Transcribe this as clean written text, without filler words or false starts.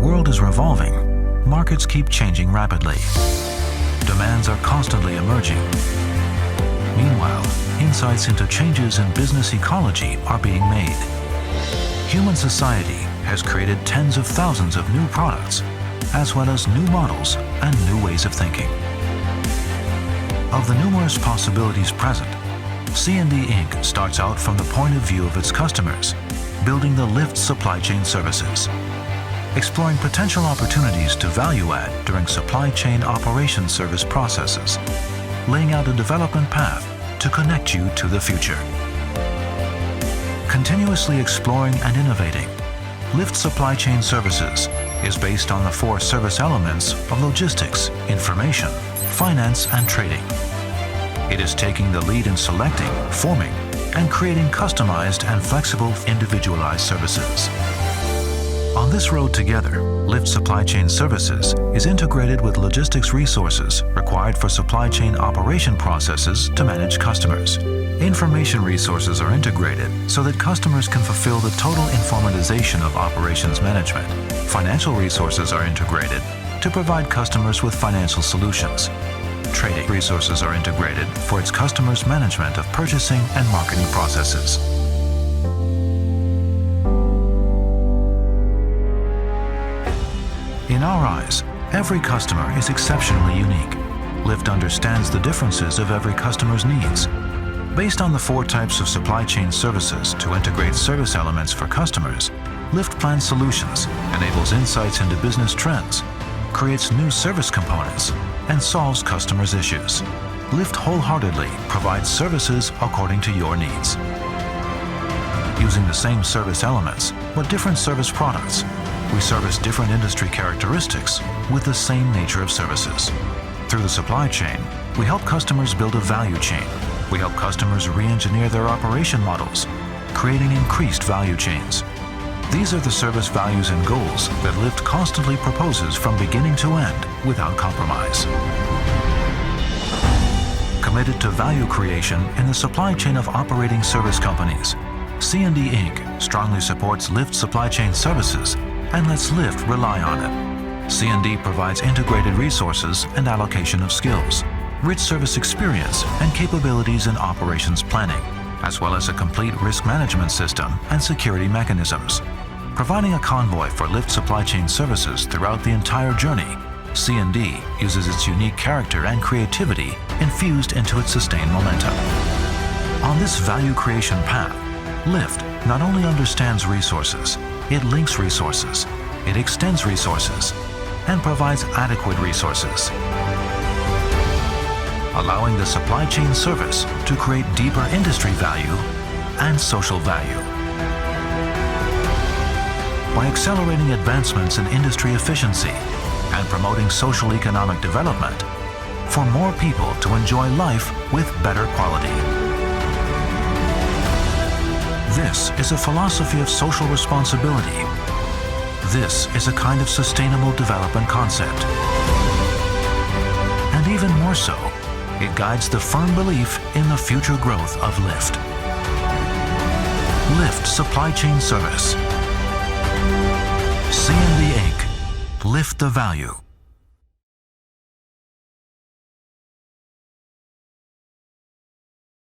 world is revolving, markets keep changing rapidly. Demands are constantly emerging. Meanwhile, insights into changes in business ecology are being made. Human society has created tens of thousands of new products, as well as new models and new ways of thinking. Of the numerous possibilities present, C&D Inc. starts out from the point of view of its customers, building the Lift supply chain services, exploring potential opportunities to value add during supply chain operation service processes, laying out a development path to connect you to the future. Continuously exploring and innovating, Lift Supply Chain Services is based on the 4 service elements of logistics, information, finance, and trading. It is taking the lead in selecting, forming, and creating customized and flexible individualized services. On this road together, Lift Supply Chain Services is integrated with logistics resources required for supply chain operation processes to manage customers. Information resources are integrated so that customers can fulfill the total informatization of operations management. Financial resources are integrated to provide customers with financial solutions. Trading resources are integrated for its customers' management of purchasing and marketing processes. In our eyes, every customer is exceptionally unique. Lift understands the differences of every customer's needs. Based on the 4 types of supply chain services to integrate service elements for customers, Lift plans solutions, enables insights into business trends, creates new service components, and solves customers' issues. Lift wholeheartedly provides services according to your needs. Using the same service elements, but different service products, we service different industry characteristics with the same nature of services. Through the supply chain, we help customers build a value chain. We help customers re-engineer their operation models, creating increased value chains. These are the service values and goals that Lift constantly proposes from beginning to end without compromise. Committed to value creation in the supply chain of operating service companies, C&D Inc. strongly supports Lift Supply Chain Services and lets Lift rely on it. C&D provides integrated resources and allocation of skills, rich service experience and capabilities in operations planning, as well as a complete risk management system and security mechanisms. Providing a convoy for Lift Supply Chain Services throughout the entire journey, C&D uses its unique character and creativity infused into its sustained momentum. On this value creation path, Lift not only understands resources, it links resources, it extends resources, and provides adequate resources, allowing the supply chain service to create deeper industry value and social value. By accelerating advancements in industry efficiency and promoting social economic development for more people to enjoy life with better quality. This is a philosophy of social responsibility. This is a kind of sustainable development concept. And even more so, it guides the firm belief in the future growth of Lift. Lift Supply Chain Service. C&D Inc. Lift the value.